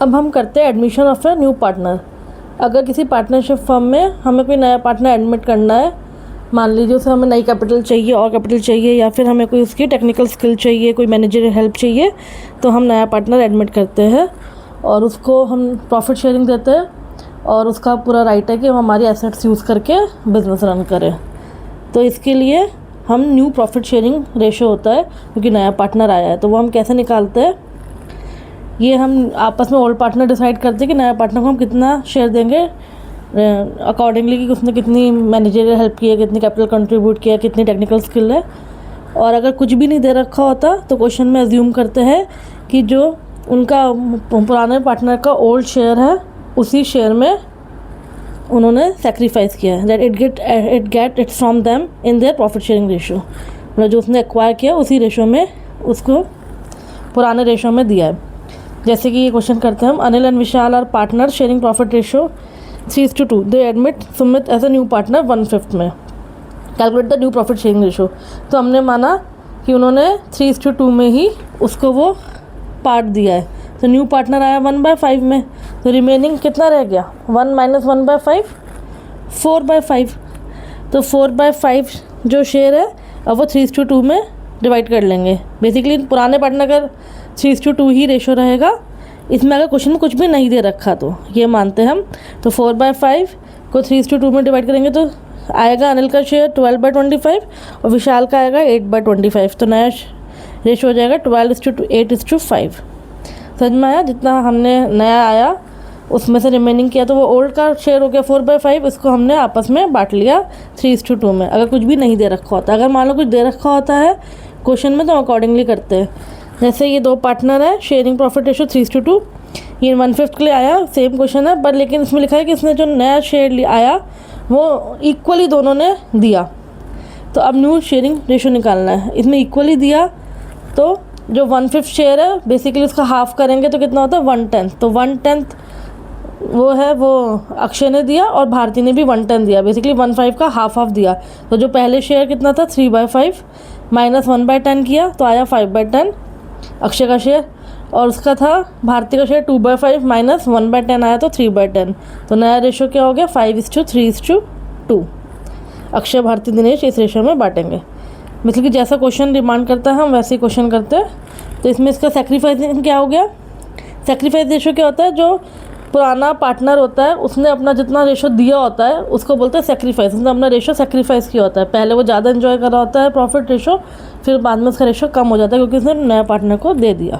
अब हम करते हैं admission of A new partner. अगर किसी पार्टनरशिप फर्म में हमें कोई नया पार्टनर एडमिट करना है, मान लीजिए उसे हमें नई कैपिटल चाहिए और कैपिटल चाहिए, या फिर हमें कोई उसकी टेक्निकल स्किल चाहिए, कोई मैनेजरियल हेल्प चाहिए, तो हम नया पार्टनर एडमिट करते हैं और उसको हम प्रॉफिट शेयरिंग देते हैं और उसका पूरा राइट है कि वो हमारी एसेट्स यूज़ करके बिज़नेस रन करें। तो इसके लिए हम न्यू प्रॉफिट शेयरिंग रेशो होता है क्योंकि नया पार्टनर आया है। तो वो हम कैसे निकालते हैं, ये हम आपस में ओल्ड पार्टनर डिसाइड करते हैं कि नया पार्टनर को हम कितना शेयर देंगे अकॉर्डिंगली कि उसने कितनी मैनेजरियल हेल्प की है, कितनी कैपिटल कंट्रीब्यूट किया, कितनी टेक्निकल स्किल है। और अगर कुछ भी नहीं दे रखा होता तो क्वेश्चन में अज्यूम करते हैं कि जो उनका पुराने पार्टनर का ओल्ड शेयर है उसी शेयर में उन्होंने सेक्रीफाइस किया है, that it get it's from them in their profit sharing ratio. मतलब जो उसने एक्वायर किया उसी रेशो में उसको पुराने रेशो में दिया है। जैसे कि ये क्वेश्चन करते हैं हम, Anil and Vishal are partner sharing profit ratio 3:2। They admit Sumit as a new partner 1/5 में। Calculate the new profit sharing ratio. तो हमने माना कि उन्होंने 3:2 में ही उसको वो पार्ट दिया है, तो न्यू पार्टनर आया 1/5 में, तो रिमेनिंग कितना रह गया 1 - 1/5 4/5। तो 4/5 जो शेयर है अब वो 3:2 में डिवाइड कर लेंगे। बेसिकली पुराने पार्टनर का 3:2 ही रेशो रहेगा। इसमें अगर क्वेश्चन में कुछ भी नहीं दे रखा तो ये मानते हैं हम। तो 4/5 को 3:2 में डिवाइड करेंगे तो आएगा अनिल का शेयर 12/25 और विशाल का आएगा 8/25। तो नया रेशो हो जाएगा 12:8:5। समझ में आया? जितना हमने नया आया उसमें से रिमेनिंग किया तो वो ओल्ड का शेयर हो गया 4/5, इसको हमने आपस में बांट लिया 3:2 में। अगर कुछ भी नहीं दे रखा होता, अगर मान लो कुछ दे रखा होता है क्वेश्चन में तो अकॉर्डिंगली करते हैं। जैसे ये दो पार्टनर है, शेयरिंग प्रॉफिट रेशो 3:2, ये 1/5 के लिए आया, सेम क्वेश्चन है, पर लेकिन इसमें लिखा है कि इसने जो नया शेयर आया वो इक्वली दोनों ने दिया। तो अब न्यू शेयरिंग रेशो निकालना है। इसमें इक्वली दिया तो जो 1/5 शेयर है बेसिकली उसका हाफ करेंगे तो कितना होता है 1/10। तो 1/10 वो है वो अक्षय ने दिया और भारती ने भी 1/10 दिया, बेसिकली 1/5 का हाफ दिया। तो जो पहले शेयर कितना था 3/5 माइनस 1/10 किया तो आया 5/10 अक्षय का शेयर, और उसका था भारती का शेयर 2/5 माइनस 1/10 आया तो 3/10। तो नया रेशो क्या हो गया 5:3:2। अक्षय भारती दिनेश इस रेशो में बांटेंगे। मतलब कि जैसा क्वेश्चन डिमांड करता है हम वैसे ही क्वेश्चन करते हैं। तो इसमें इसका सेक्रीफाइस क्या हो गया, सेक्रीफाइस रेशो क्या होता है, जो पुराना पार्टनर होता है उसने अपना जितना रेशो दिया होता है उसको बोलते हैं सेक्रीफाइस। उसने अपना रेशो सेक्रीफाइस किया होता है। पहले वो ज़्यादा एंजॉय कर रहा होता है प्रॉफिट रेशो, फिर बाद में उसका रेशो कम हो जाता है क्योंकि उसने नया पार्टनर को दे दिया।